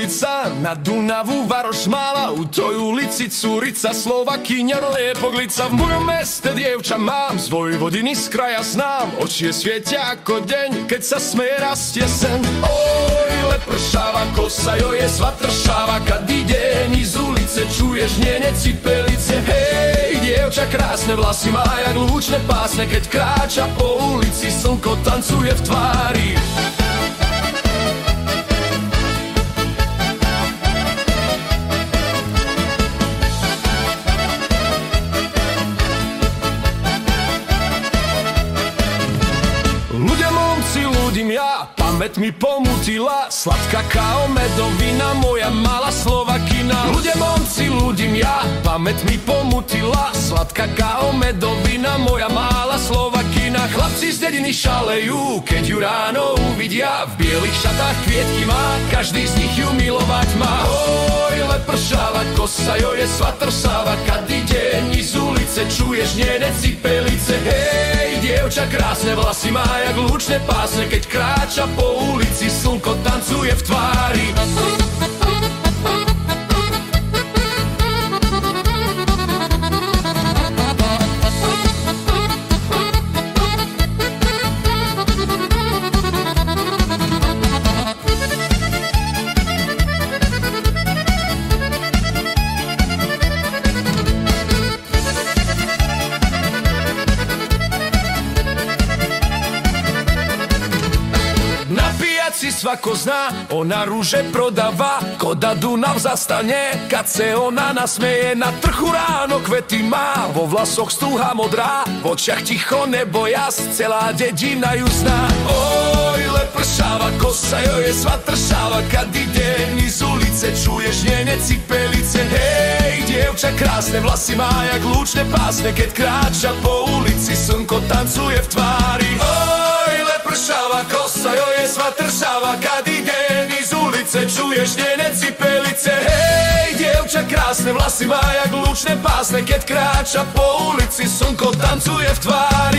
ulica, na Dunavu varoš mala. U toj ulici curica Slovakinja lepog lica. V mojom meste dievča mám, z Vojvodiny z kraja znám. Oči je svietia ako deň, keď sa smeje rastie sen. Oj, lepršáva kosa, joj je svatršáva. Kadý deň z ulice čuješ njene cipelice. Hej, dievča krásne vlasy má jak lúčne pásne. Keď kráča po ulici, slnko tancuje v tvári. Ľudia momci, ľudím ja, pamäť mi pomutila. Sladká kao medovina, moja malá Slovakina. Ľudia momci, ľudím ja, pamäť mi pomutila. Sladká kao medovina, moja malá Slovakina. Chlapci z dediny šalejú, keď ju ráno uvidia. V bielých šatách kvietky má, každý z nich ju milovať má. Oj, lepršáva kosa, jo je svatrsáva. Kadý deň z ulice čuješ njene cipelice. Hej, dievča krásne vlasy má jak lúčne pásne. Keď kráča po ulici, slnko tancuje v tvári. Si svako zná, ona rúže prodáva. Koda Dunav zastane, kad se ona nasmeje. Na trhu ráno kvety má, vo vlasoch stúha modrá. V očiach ticho nebo jas, celá dedina ju zná. Oj, lepršáva kosa, jo je svatršáva. Kadý deň z ulice čuješ njene cipelice. Hej, dievča krásne vlasy má jak lúčne pásne. Keď kráča po ulici, slnko tancuje v tvári. Oj, lepršáva kosa, jo je svatršáva. Kadý deň z ulice čuješ njene cipelice. Hej, dievča krásne vlasy má jak lúčne pásne. Keď kráča po ulici, slnko tancuje v tvári.